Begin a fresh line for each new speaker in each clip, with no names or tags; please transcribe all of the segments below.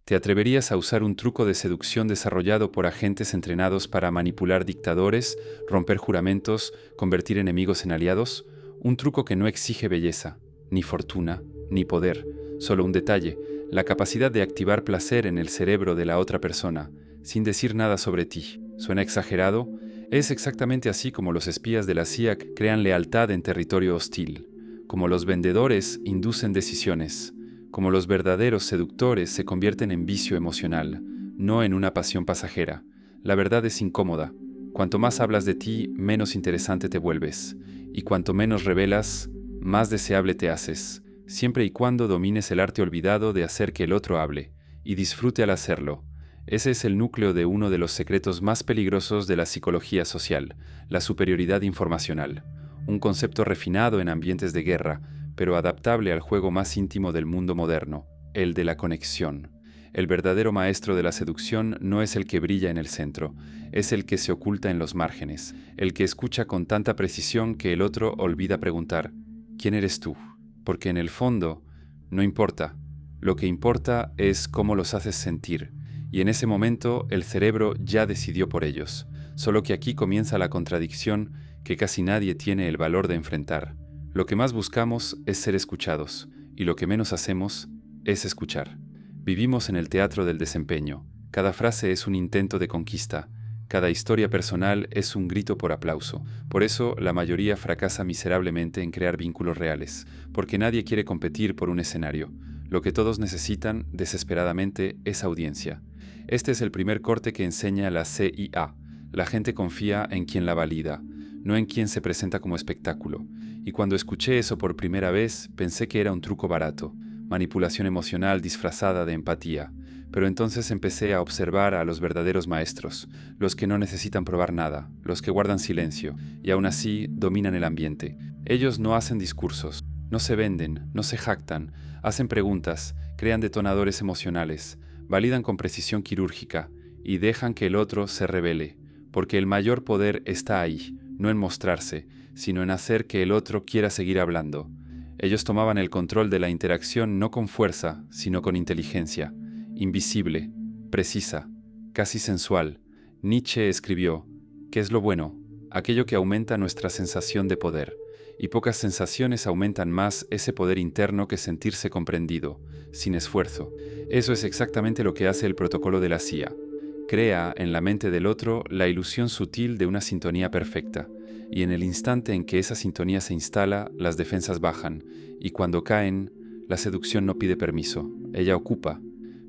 ¿Te atreverías a usar un truco de seducción desarrollado por agentes entrenados para manipular dictadores, romper juramentos, convertir enemigos en aliados? Un truco que no exige belleza, ni fortuna, ni poder, solo un detalle, la capacidad de activar placer en el cerebro de la otra persona, sin decir nada sobre ti. ¿Suena exagerado? Es exactamente así como los espías de la CIA crean lealtad en territorio hostil, como los vendedores inducen decisiones, como los verdaderos seductores se convierten en vicio emocional, no en una pasión pasajera. La verdad es incómoda. Cuanto más hablas de ti, menos interesante te vuelves. Y cuanto menos revelas, más deseable te haces, siempre y cuando domines el arte olvidado de hacer que el otro hable, y disfrute al hacerlo. Ese es el núcleo de uno de los secretos más peligrosos de la psicología social, la superioridad informacional. Un concepto refinado en ambientes de guerra, pero adaptable al juego más íntimo del mundo moderno, el de la conexión. El verdadero maestro de la seducción no es el que brilla en el centro, es el que se oculta en los márgenes, el que escucha con tanta precisión que el otro olvida preguntar, ¿quién eres tú? Porque en el fondo, no importa. Lo que importa es cómo los haces sentir, y en ese momento el cerebro ya decidió por ellos, solo que aquí comienza la contradicción que casi nadie tiene el valor de enfrentar. Lo que más buscamos es ser escuchados, y lo que menos hacemos es escuchar. Vivimos en el teatro del desempeño. Cada frase es un intento de conquista. Cada historia personal es un grito por aplauso. Por eso, la mayoría fracasa miserablemente en crear vínculos reales, porque nadie quiere competir por un escenario. Lo que todos necesitan, desesperadamente, es audiencia. Este es el primer corte que enseña la CIA. La gente confía en quien la valida, no en quien se presenta como espectáculo. Y cuando escuché eso por primera vez, pensé que era un truco barato, manipulación emocional disfrazada de empatía. Pero entonces empecé a observar a los verdaderos maestros, los que no necesitan probar nada, los que guardan silencio, y aún así dominan el ambiente. Ellos no hacen discursos, no se venden, no se jactan, hacen preguntas, crean detonadores emocionales, validan con precisión quirúrgica, y dejan que el otro se revele, porque el mayor poder está ahí, no en mostrarse, sino en hacer que el otro quiera seguir hablando. Ellos tomaban el control de la interacción no con fuerza, sino con inteligencia, invisible, precisa, casi sensual. Nietzsche escribió, ¿qué es lo bueno? Aquello que aumenta nuestra sensación de poder. Y pocas sensaciones aumentan más ese poder interno que sentirse comprendido, sin esfuerzo. Eso es exactamente lo que hace el protocolo de la CIA. Crea en la mente del otro la ilusión sutil de una sintonía perfecta, y en el instante en que esa sintonía se instala, las defensas bajan, y cuando caen, la seducción no pide permiso, ella ocupa.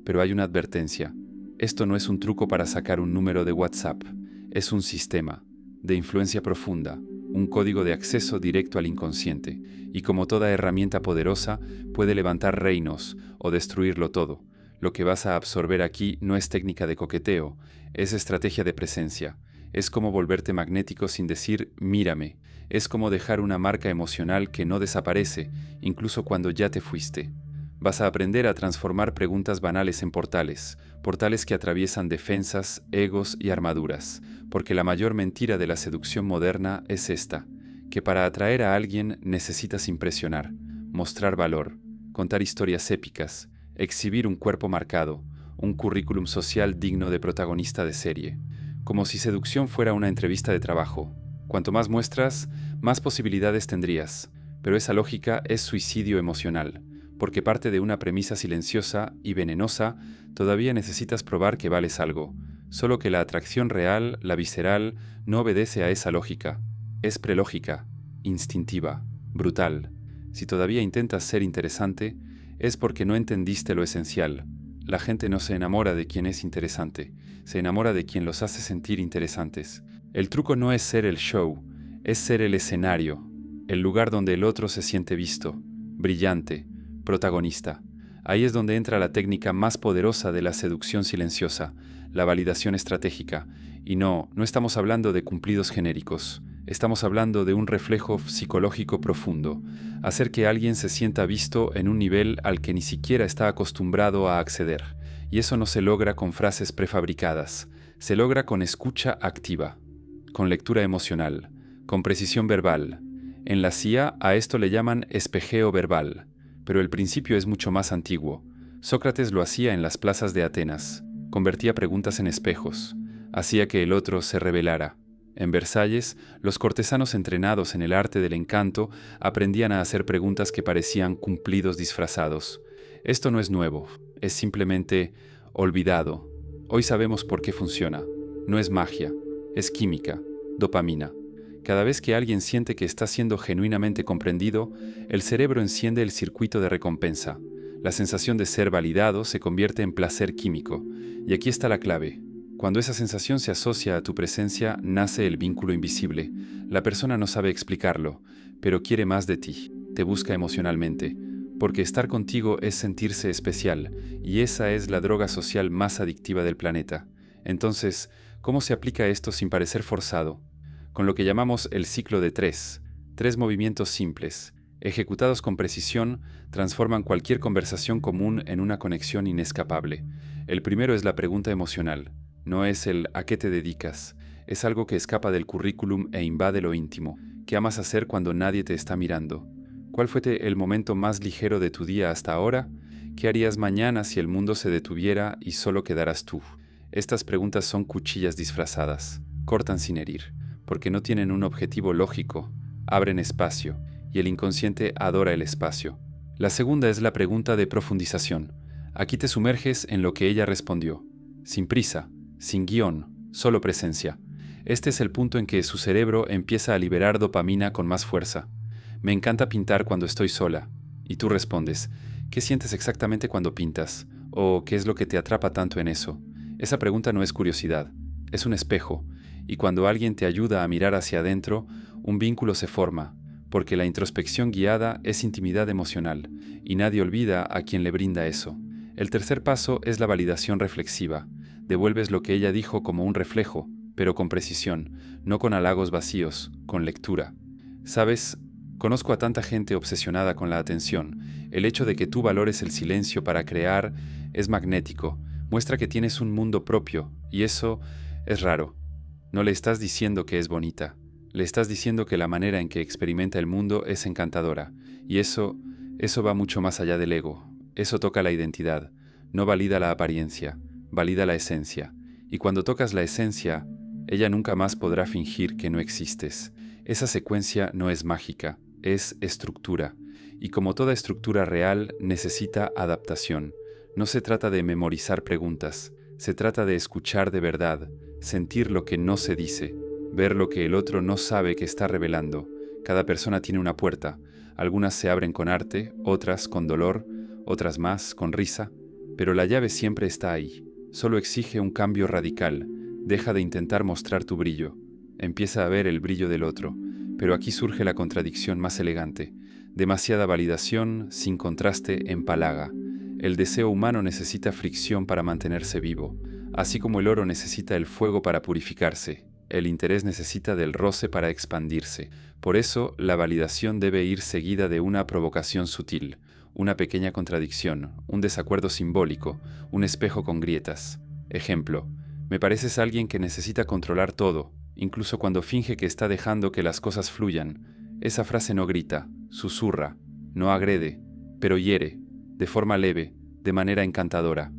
Pero hay una advertencia. Esto no es un truco para sacar un número de WhatsApp, es un sistema de influencia profunda, un código de acceso directo al inconsciente, y como toda herramienta poderosa, puede levantar reinos o destruirlo todo. Lo que vas a absorber aquí no es técnica de coqueteo, es estrategia de presencia. Es como volverte magnético sin decir «mírame». Es como dejar una marca emocional que no desaparece, incluso cuando ya te fuiste. Vas a aprender a transformar preguntas banales en portales, portales que atraviesan defensas, egos y armaduras, porque la mayor mentira de la seducción moderna es esta, que para atraer a alguien necesitas impresionar, mostrar valor, contar historias épicas, exhibir un cuerpo marcado, un currículum social digno de protagonista de serie. Como si seducción fuera una entrevista de trabajo. Cuanto más muestras, más posibilidades tendrías, pero esa lógica es suicidio emocional, porque parte de una premisa silenciosa y venenosa, todavía necesitas probar que vales algo, solo que la atracción real, la visceral, no obedece a esa lógica, es prelógica, instintiva, brutal. Si todavía intentas ser interesante, es porque no entendiste lo esencial. La gente no se enamora de quien es interesante, se enamora de quien los hace sentir interesantes. El truco no es ser el show, es ser el escenario, el lugar donde el otro se siente visto, brillante, protagonista. Ahí es donde entra la técnica más poderosa de la seducción silenciosa, la validación estratégica. Y no estamos hablando de cumplidos genéricos. Estamos hablando de un reflejo psicológico profundo, hacer que alguien se sienta visto en un nivel al que ni siquiera está acostumbrado a acceder. Y eso no se logra con frases prefabricadas, se logra con escucha activa, con lectura emocional, con precisión verbal. En la CIA a esto le llaman espejeo verbal, pero el principio es mucho más antiguo. Sócrates lo hacía en las plazas de Atenas, convertía preguntas en espejos, hacía que el otro se revelara. En Versalles, los cortesanos entrenados en el arte del encanto aprendían a hacer preguntas que parecían cumplidos disfrazados. Esto no es nuevo, es simplemente olvidado. Hoy sabemos por qué funciona. No es magia, es química, dopamina. Cada vez que alguien siente que está siendo genuinamente comprendido, el cerebro enciende el circuito de recompensa. La sensación de ser validado se convierte en placer químico. Y aquí está la clave. Cuando esa sensación se asocia a tu presencia, nace el vínculo invisible. La persona no sabe explicarlo, pero quiere más de ti. Te busca emocionalmente. Porque estar contigo es sentirse especial, y esa es la droga social más adictiva del planeta. Entonces, ¿cómo se aplica esto sin parecer forzado? Con lo que llamamos el ciclo de tres movimientos simples, ejecutados con precisión, transforman cualquier conversación común en una conexión inescapable. El primero es la pregunta emocional. No es el ¿a qué te dedicas? Es algo que escapa del currículum e invade lo íntimo. ¿Qué amas hacer cuando nadie te está mirando? ¿Cuál fue el momento más ligero de tu día hasta ahora? ¿Qué harías mañana si el mundo se detuviera y solo quedaras tú? Estas preguntas son cuchillas disfrazadas. Cortan sin herir, porque no tienen un objetivo lógico. Abren espacio, y el inconsciente adora el espacio. La segunda es la pregunta de profundización. Aquí te sumerges en lo que ella respondió. Sin prisa, sin guión, solo presencia. Este es el punto en que su cerebro empieza a liberar dopamina con más fuerza. Me encanta pintar cuando estoy sola. Y tú respondes, ¿qué sientes exactamente cuando pintas? ¿O qué es lo que te atrapa tanto en eso? Esa pregunta no es curiosidad, es un espejo. Y cuando alguien te ayuda a mirar hacia adentro, un vínculo se forma, porque la introspección guiada es intimidad emocional, y nadie olvida a quien le brinda eso. El tercer paso es la validación reflexiva. Devuelves lo que ella dijo como un reflejo, pero con precisión, no con halagos vacíos, con lectura. ¿Sabes? Conozco a tanta gente obsesionada con la atención. El hecho de que tú valores el silencio para crear es magnético. Muestra que tienes un mundo propio, y eso es raro. No le estás diciendo que es bonita. Le estás diciendo que la manera en que experimenta el mundo es encantadora. Y eso va mucho más allá del ego. Eso toca la identidad. No valida la apariencia, valida la esencia. Y cuando tocas la esencia, ella nunca más podrá fingir que no existes. Esa secuencia no es mágica, es estructura. Y como toda estructura real, necesita adaptación. No se trata de memorizar preguntas, se trata de escuchar de verdad, sentir lo que no se dice, ver lo que el otro no sabe que está revelando. Cada persona tiene una puerta. Algunas se abren con arte, otras con dolor, otras más con risa. Pero la llave siempre está ahí. Solo exige un cambio radical. Deja de intentar mostrar tu brillo. Empieza a ver el brillo del otro. Pero aquí surge la contradicción más elegante. Demasiada validación, sin contraste, empalaga. El deseo humano necesita fricción para mantenerse vivo. Así como el oro necesita el fuego para purificarse, el interés necesita del roce para expandirse. Por eso, la validación debe ir seguida de una provocación sutil, una pequeña contradicción, un desacuerdo simbólico, un espejo con grietas. Ejemplo, me pareces alguien que necesita controlar todo, incluso cuando finge que está dejando que las cosas fluyan. Esa frase no grita, susurra, no agrede, pero hiere, de forma leve, de manera encantadora.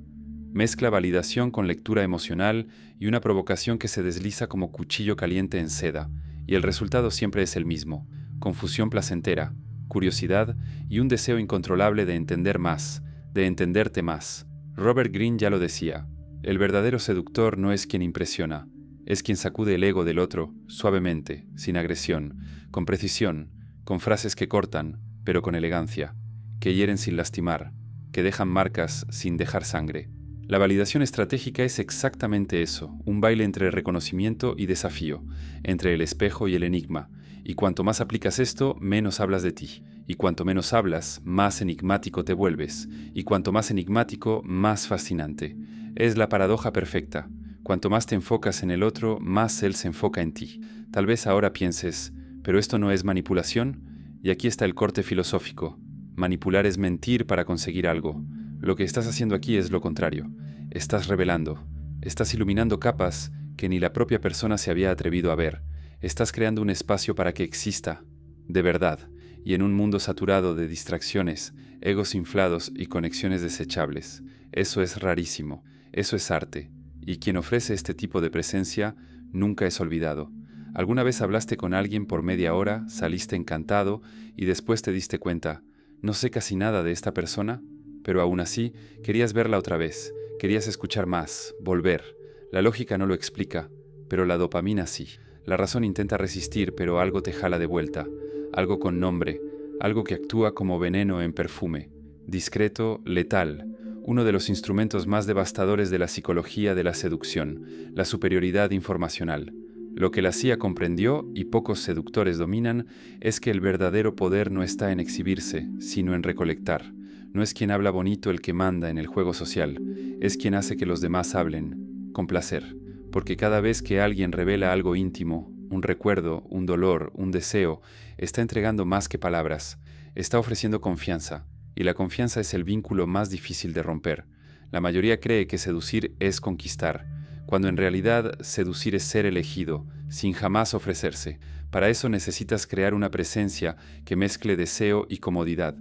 Mezcla validación con lectura emocional y una provocación que se desliza como cuchillo caliente en seda, y el resultado siempre es el mismo: confusión placentera, curiosidad y un deseo incontrolable de entender más, de entenderte más. Robert Greene ya lo decía: el verdadero seductor no es quien impresiona, es quien sacude el ego del otro suavemente, sin agresión, con precisión, con frases que cortan, pero con elegancia, que hieren sin lastimar, que dejan marcas sin dejar sangre. La validación estratégica es exactamente eso, un baile entre reconocimiento y desafío, entre el espejo y el enigma, y cuanto más aplicas esto, menos hablas de ti, y cuanto menos hablas, más enigmático te vuelves, y cuanto más enigmático, más fascinante. Es la paradoja perfecta. Cuanto más te enfocas en el otro, más él se enfoca en ti. Tal vez ahora pienses, ¿pero esto no es manipulación? Y aquí está el corte filosófico. Manipular es mentir para conseguir algo. Lo que estás haciendo aquí es lo contrario. Estás revelando. Estás iluminando capas que ni la propia persona se había atrevido a ver. Estás creando un espacio para que exista, de verdad. y en un mundo saturado de distracciones, egos inflados y conexiones desechables. Eso es rarísimo, eso es arte, y quien ofrece este tipo de presencia nunca es olvidado. ¿Alguna vez hablaste con alguien por media hora, saliste encantado y después te diste cuenta, no sé casi nada de esta persona? Pero aún así, querías verla otra vez, querías escuchar más, volver. La lógica no lo explica, pero la dopamina sí. La razón intenta resistir, pero algo te jala de vuelta, algo con nombre, algo que actúa como veneno en perfume, discreto, letal, uno de los instrumentos más devastadores de la psicología de la seducción, la superioridad informacional. Lo que la CIA comprendió y pocos seductores dominan es que el verdadero poder no está en exhibirse, sino en recolectar. No es quien habla bonito el que manda en el juego social, es quien hace que los demás hablen, con placer. Porque cada vez que alguien revela algo íntimo, un recuerdo, un dolor, un deseo, está entregando más que palabras, está ofreciendo confianza, y la confianza es el vínculo más difícil de romper. La mayoría cree que seducir es conquistar, cuando en realidad seducir es ser elegido, sin jamás ofrecerse. Para eso necesitas crear una presencia que mezcle deseo y comodidad,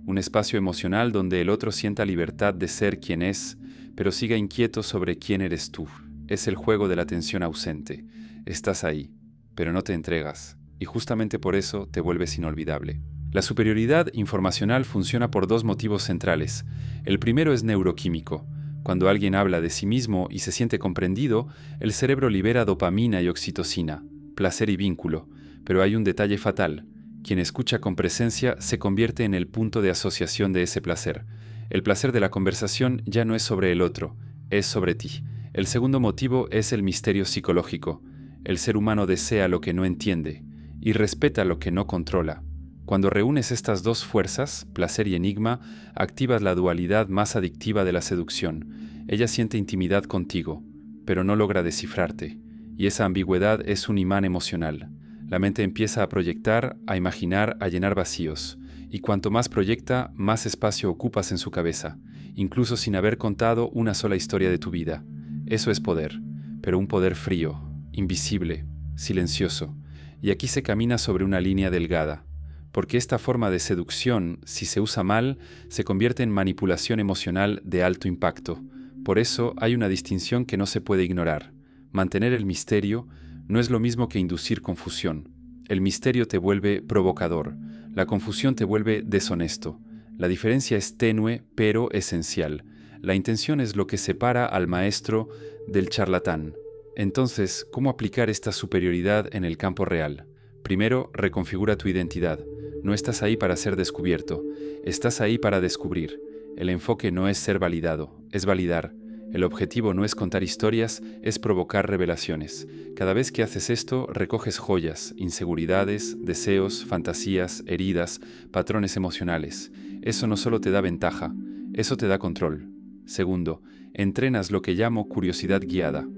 un espacio emocional donde el otro sienta libertad de ser quien es, pero siga inquieto sobre quién eres tú. Es el juego de la tensión ausente. Estás ahí, pero no te entregas, y justamente por eso te vuelves inolvidable. La superioridad informacional funciona por dos motivos centrales. El primero es neuroquímico. Cuando alguien habla de sí mismo y se siente comprendido, el cerebro libera dopamina y oxitocina, placer y vínculo. Pero hay un detalle fatal. Quien escucha con presencia se convierte en el punto de asociación de ese placer. El placer de la conversación ya no es sobre el otro, es sobre ti. El segundo motivo es el misterio psicológico. El ser humano desea lo que no entiende y respeta lo que no controla. Cuando reúnes estas dos fuerzas, placer y enigma, activas la dualidad más adictiva de la seducción. Ella siente intimidad contigo, pero no logra descifrarte, y esa ambigüedad es un imán emocional. La mente empieza a proyectar, a imaginar, a llenar vacíos, y cuanto más proyecta, más espacio ocupas en su cabeza, incluso sin haber contado una sola historia de tu vida. Eso es poder, pero un poder frío, invisible, silencioso, y aquí se camina sobre una línea delgada. Porque esta forma de seducción, si se usa mal, se convierte en manipulación emocional de alto impacto. Por eso hay una distinción que no se puede ignorar. Mantener el misterio no es lo mismo que inducir confusión. El misterio te vuelve provocador, la confusión te vuelve deshonesto. La diferencia es tenue, pero esencial. La intención es lo que separa al maestro del charlatán. Entonces, ¿cómo aplicar esta superioridad en el campo real? Primero, reconfigura tu identidad. No estás ahí para ser descubierto, estás ahí para descubrir. El enfoque no es ser validado, es validar. El objetivo no es contar historias, es provocar revelaciones. Cada vez que haces esto, recoges joyas, inseguridades, deseos, fantasías, heridas, patrones emocionales. Eso no solo te da ventaja, eso te da control. Segundo, entrenas lo que llamo curiosidad guiada.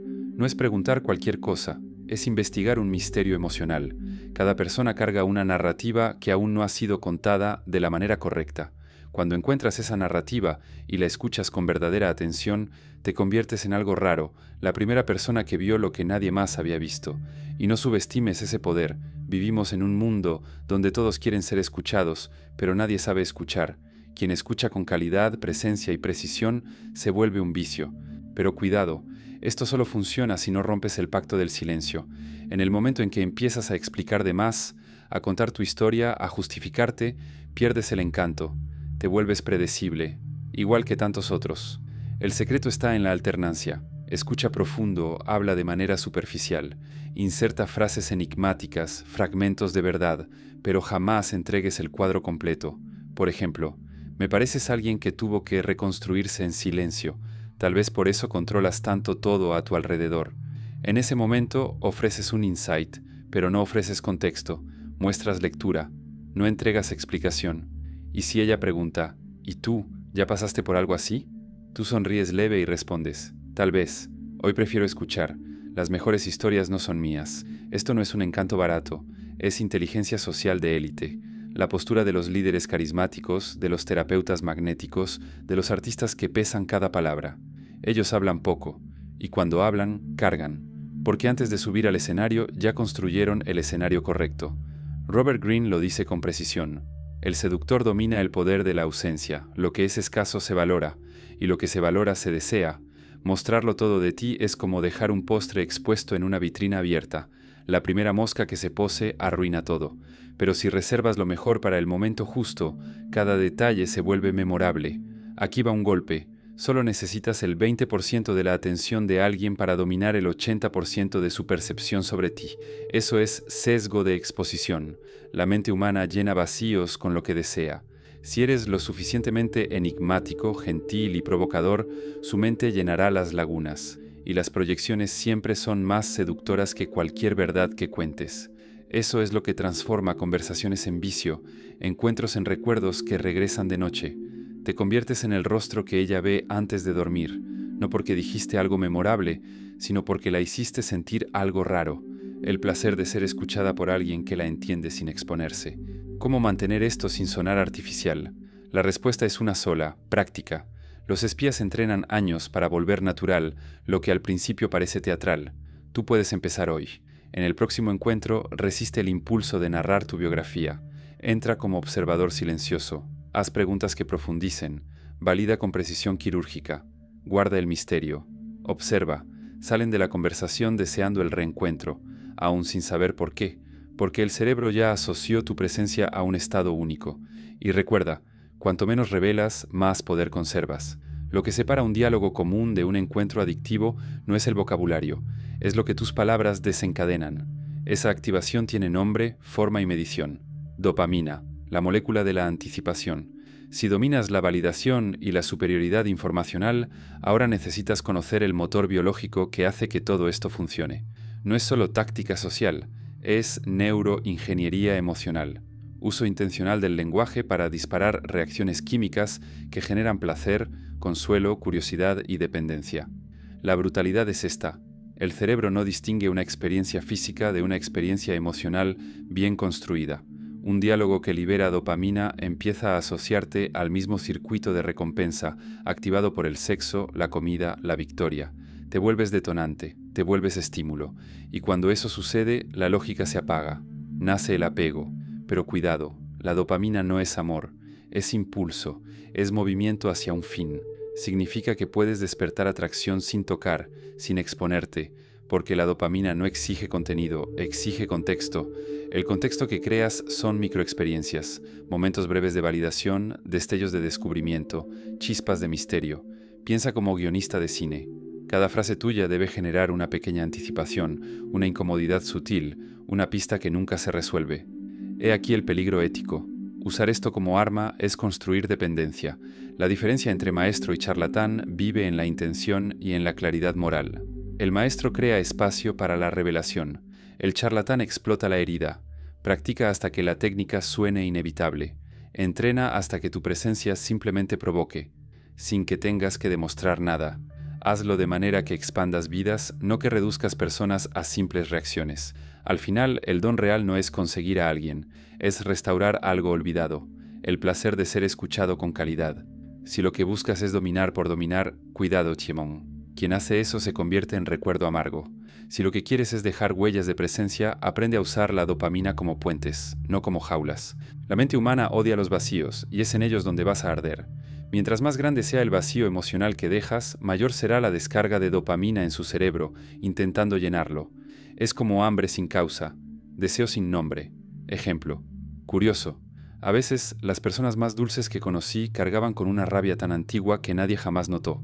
No es preguntar cualquier cosa, es investigar un misterio emocional. Cada persona carga una narrativa que aún no ha sido contada de la manera correcta. Cuando encuentras esa narrativa y la escuchas con verdadera atención, te conviertes en algo raro, la primera persona que vio lo que nadie más había visto. Y no subestimes ese poder. Vivimos en un mundo donde todos quieren ser escuchados, pero nadie sabe escuchar. Quien escucha con calidad, presencia y precisión se vuelve un vicio. Pero cuidado, esto solo funciona si no rompes el pacto del silencio. En el momento en que empiezas a explicar de más, a contar tu historia, a justificarte, pierdes el encanto. Te vuelves predecible, igual que tantos otros. El secreto está en la alternancia. Escucha profundo, habla de manera superficial, inserta frases enigmáticas, fragmentos de verdad, pero jamás entregues el cuadro completo. Por ejemplo, me pareces alguien que tuvo que reconstruirse en silencio. Tal vez por eso controlas tanto todo a tu alrededor. En ese momento ofreces un insight, pero no ofreces contexto, muestras lectura, no entregas explicación. Y si ella pregunta, ¿y tú, ya pasaste por algo así? Tú sonríes leve y respondes, tal vez, hoy prefiero escuchar, las mejores historias no son mías, esto no es un encanto barato, es inteligencia social de élite, la postura de los líderes carismáticos, de los terapeutas magnéticos, de los artistas que pesan cada palabra. Ellos hablan poco, y cuando hablan, cargan, porque antes de subir al escenario ya construyeron el escenario correcto. Robert Greene lo dice con precisión. El seductor domina el poder de la ausencia. Lo que es escaso se valora, y lo que se valora se desea. Mostrarlo todo de ti es como dejar un postre expuesto en una vitrina abierta. La primera mosca que se pose arruina todo. Pero si reservas lo mejor para el momento justo, cada detalle se vuelve memorable. Aquí va un golpe. Solo necesitas el 20% de la atención de alguien para dominar el 80% de su percepción sobre ti. Eso es sesgo de exposición. La mente humana llena vacíos con lo que desea. Si eres lo suficientemente enigmático, gentil y provocador, su mente llenará las lagunas, y las proyecciones siempre son más seductoras que cualquier verdad que cuentes. Eso es lo que transforma conversaciones en vicio, encuentros en recuerdos que regresan de noche. Te conviertes en el rostro que ella ve antes de dormir, no porque dijiste algo memorable, sino porque la hiciste sentir algo raro, el placer de ser escuchada por alguien que la entiende sin exponerse. ¿Cómo mantener esto sin sonar artificial? La respuesta es una sola: práctica. Los espías entrenan años para volver natural lo que al principio parece teatral. Tú puedes empezar hoy. En el próximo encuentro, resiste el impulso de narrar tu biografía. Entra como observador silencioso. Haz preguntas que profundicen. Valida con precisión quirúrgica. Guarda el misterio. Observa. Salen de la conversación deseando el reencuentro, aún sin saber por qué, porque el cerebro ya asoció tu presencia a un estado único. Y recuerda, cuanto menos revelas, más poder conservas. Lo que separa un diálogo común de un encuentro adictivo no es el vocabulario, es lo que tus palabras desencadenan. Esa activación tiene nombre, forma y medición. Dopamina, la molécula de la anticipación. Si dominas la validación y la superioridad informacional, ahora necesitas conocer el motor biológico que hace que todo esto funcione. No es solo táctica social, es neuroingeniería emocional. Uso intencional del lenguaje para disparar reacciones químicas que generan placer, consuelo, curiosidad y dependencia. La brutalidad es esta. El cerebro no distingue una experiencia física de una experiencia emocional bien construida. Un diálogo que libera dopamina empieza a asociarte al mismo circuito de recompensa activado por el sexo, la comida, la victoria. Te vuelves detonante, te vuelves estímulo, y cuando eso sucede, la lógica se apaga. Nace el apego. Pero cuidado, la dopamina no es amor, es impulso, es movimiento hacia un fin. Significa que puedes despertar atracción sin tocar, sin exponerte, porque la dopamina no exige contenido, exige contexto. El contexto que creas son microexperiencias, momentos breves de validación, destellos de descubrimiento, chispas de misterio. Piensa como guionista de cine. Cada frase tuya debe generar una pequeña anticipación, una incomodidad sutil, una pista que nunca se resuelve. He aquí el peligro ético. Usar esto como arma es construir dependencia. La diferencia entre maestro y charlatán vive en la intención y en la claridad moral. El maestro crea espacio para la revelación. El charlatán explota la herida. Practica hasta que la técnica suene inevitable. Entrena hasta que tu presencia simplemente provoque, sin que tengas que demostrar nada. Hazlo de manera que expandas vidas, no que reduzcas personas a simples reacciones. Al final, el don real no es conseguir a alguien, es restaurar algo olvidado, el placer de ser escuchado con calidad. Si lo que buscas es dominar por dominar, cuidado, Chiemon. Quien hace eso se convierte en recuerdo amargo. Si lo que quieres es dejar huellas de presencia, aprende a usar la dopamina como puentes, no como jaulas. La mente humana odia los vacíos, y es en ellos donde vas a arder. Mientras más grande sea el vacío emocional que dejas, mayor será la descarga de dopamina en su cerebro, intentando llenarlo. Es como hambre sin causa, deseo sin nombre. Ejemplo. Curioso. A veces, las personas más dulces que conocí cargaban con una rabia tan antigua que nadie jamás notó.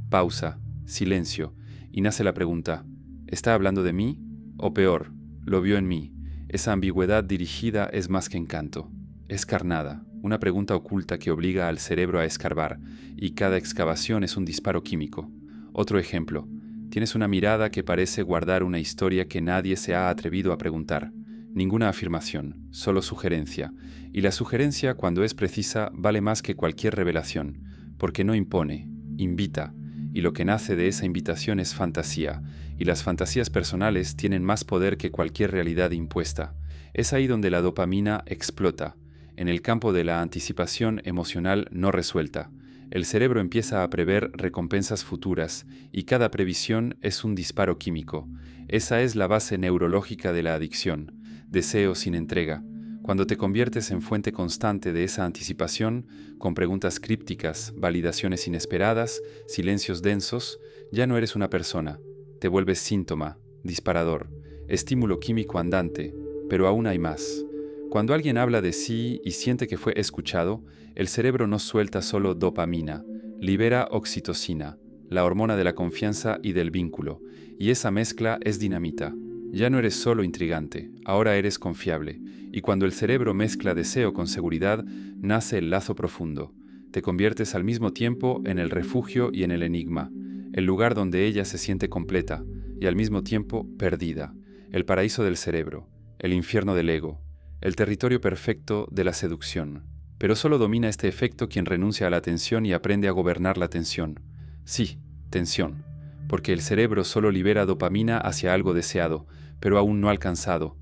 Pausa, silencio, y nace la pregunta: ¿está hablando de mí? O peor, lo vio en mí. Esa ambigüedad dirigida es más que encanto. Es carnada, una pregunta oculta que obliga al cerebro a escarbar, y cada excavación es un disparo químico. Otro ejemplo. Tienes una mirada que parece guardar una historia que nadie se ha atrevido a preguntar. Ninguna afirmación, solo sugerencia. Y la sugerencia, cuando es precisa, vale más que cualquier revelación, porque no impone, invita, y lo que nace de esa invitación es fantasía, y las fantasías personales tienen más poder que cualquier realidad impuesta. Es ahí donde la dopamina explota, en el campo de la anticipación emocional no resuelta. El cerebro empieza a prever recompensas futuras, y cada previsión es un disparo químico. Esa es la base neurológica de la adicción. Deseo sin entrega. Cuando te conviertes en fuente constante de esa anticipación, con preguntas crípticas, validaciones inesperadas, silencios densos, ya no eres una persona. Te vuelves síntoma, disparador, estímulo químico andante, pero aún hay más. Cuando alguien habla de sí y siente que fue escuchado, el cerebro no suelta solo dopamina, libera oxitocina, la hormona de la confianza y del vínculo, y esa mezcla es dinamita. Ya no eres solo intrigante, ahora eres confiable, y cuando el cerebro mezcla deseo con seguridad, nace el lazo profundo. Te conviertes al mismo tiempo en el refugio y en el enigma, el lugar donde ella se siente completa y al mismo tiempo perdida, el paraíso del cerebro, el infierno del ego, el territorio perfecto de la seducción. Pero solo domina este efecto quien renuncia a la tensión y aprende a gobernar la tensión. Sí, tensión, porque el cerebro solo libera dopamina hacia algo deseado, pero aún no alcanzado.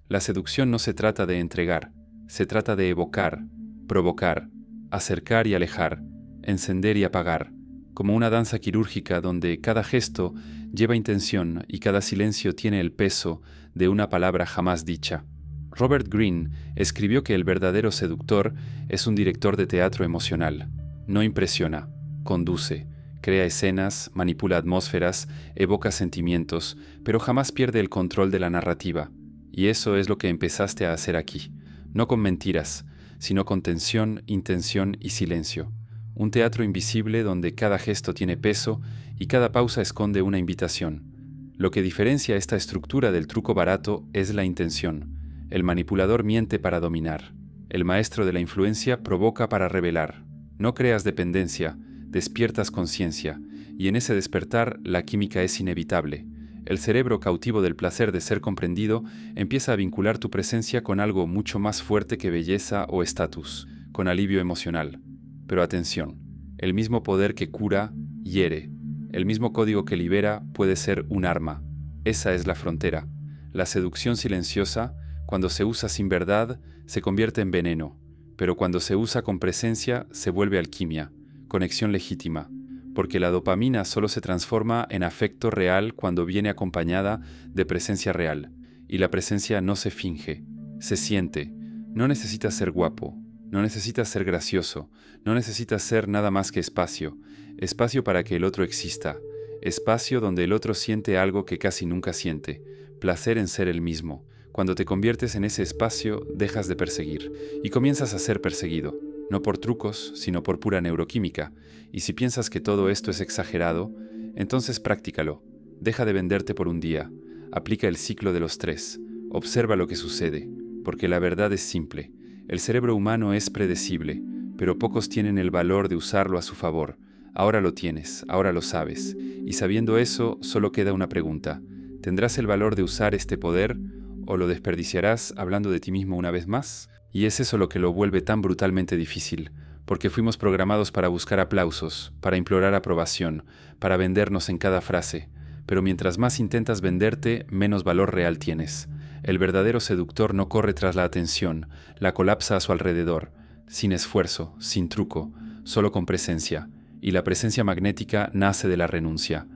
La seducción no se trata de entregar, se trata de evocar, provocar, acercar y alejar, encender y apagar, como una danza quirúrgica donde cada gesto lleva intención y cada silencio tiene el peso de una palabra jamás dicha. Robert Greene escribió que el verdadero seductor es un director de teatro emocional. No impresiona, conduce, crea escenas, manipula atmósferas, evoca sentimientos, pero jamás pierde el control de la narrativa. Y eso es lo que empezaste a hacer aquí, no con mentiras, sino con tensión, intención y silencio. Un teatro invisible donde cada gesto tiene peso y cada pausa esconde una invitación. Lo que diferencia esta estructura del truco barato es la intención. El manipulador miente para dominar. El maestro de la influencia provoca para revelar. No creas dependencia, despiertas conciencia, y en ese despertar la química es inevitable. El cerebro cautivo del placer de ser comprendido empieza a vincular tu presencia con algo mucho más fuerte que belleza o estatus, con alivio emocional. Pero atención, el mismo poder que cura, hiere. El mismo código que libera puede ser un arma. Esa es la frontera. La seducción silenciosa, cuando se usa sin verdad, se convierte en veneno, pero cuando se usa con presencia, se vuelve alquimia, conexión legítima, porque la dopamina solo se transforma en afecto real cuando viene acompañada de presencia real, y la presencia no se finge, se siente. No necesitas ser guapo, no necesitas ser gracioso, no necesitas ser nada más que espacio, espacio para que el otro exista, espacio donde el otro siente algo que casi nunca siente, placer en ser el mismo. Cuando te conviertes en ese espacio, dejas de perseguir y comienzas a ser perseguido, no por trucos, sino por pura neuroquímica. Y si piensas que todo esto es exagerado, entonces prácticalo. Deja de venderte por un día. Aplica el ciclo de los 3. Observa lo que sucede, porque la verdad es simple. El cerebro humano es predecible, pero pocos tienen el valor de usarlo a su favor. Ahora lo tienes, ahora lo sabes. Y sabiendo eso, solo queda una pregunta. ¿Tendrás el valor de usar este poder? ¿O lo desperdiciarás hablando de ti mismo una vez más? Y es eso lo que lo vuelve tan brutalmente difícil, porque fuimos programados para buscar aplausos, para implorar aprobación, para vendernos en cada frase. Pero mientras más intentas venderte, menos valor real tienes. El verdadero seductor no corre tras la atención, la colapsa a su alrededor, sin esfuerzo, sin truco, solo con presencia. Y la presencia magnética nace de la renuncia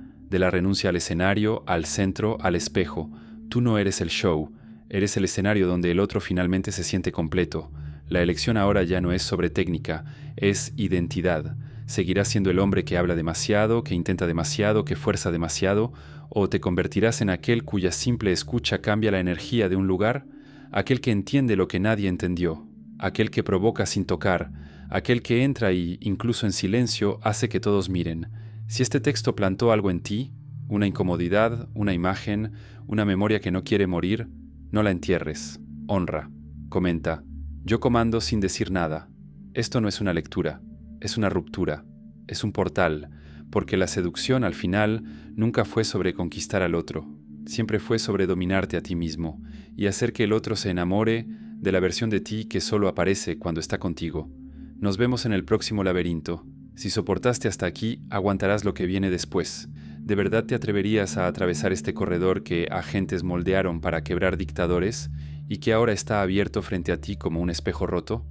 al escenario, al centro, al espejo. Tú no eres el show, eres el escenario donde el otro finalmente se siente completo. La elección ahora ya no es sobre técnica, es identidad. ¿Seguirás siendo el hombre que habla demasiado, que intenta demasiado, que fuerza demasiado? ¿O te convertirás en aquel cuya simple escucha cambia la energía de un lugar? Aquel que entiende lo que nadie entendió, aquel que provoca sin tocar, aquel que entra y, incluso en silencio, hace que todos miren. Si este texto plantó algo en ti, una incomodidad, una imagen, una memoria que no quiere morir, no la entierres. Honra. Comenta. Yo comando sin decir nada. Esto no es una lectura, es una ruptura, es un portal, porque la seducción al final nunca fue sobre conquistar al otro, siempre fue sobre dominarte a ti mismo y hacer que el otro se enamore de la versión de ti que solo aparece cuando está contigo. Nos vemos en el próximo laberinto. Si soportaste hasta aquí, aguantarás lo que viene después. ¿De verdad te atreverías a atravesar este corredor que agentes moldearon para quebrar dictadores y que ahora está abierto frente a ti como un espejo roto?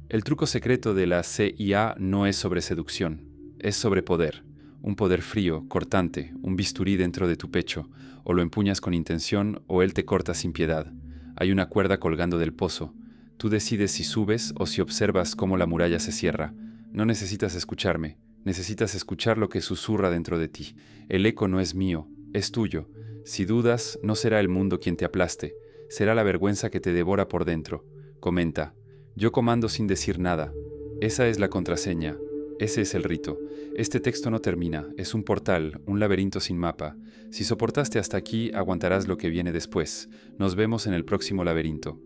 El truco secreto de la CIA no es sobre seducción, es sobre poder. Un poder frío, cortante, un bisturí dentro de tu pecho. O lo empuñas con intención o él te corta sin piedad. Hay una cuerda colgando del pozo. Tú decides si subes o si observas cómo la muralla se cierra. No necesitas escucharme, necesitas escuchar lo que susurra dentro de ti. El eco no es mío, es tuyo. Si dudas, no será el mundo quien te aplaste, será la vergüenza que te devora por dentro. Comenta, yo comando sin decir nada. Esa es la contraseña, ese es el rito. Este texto no termina, es un portal, un laberinto sin mapa. Si soportaste hasta aquí, aguantarás lo que viene después. Nos vemos en el próximo laberinto.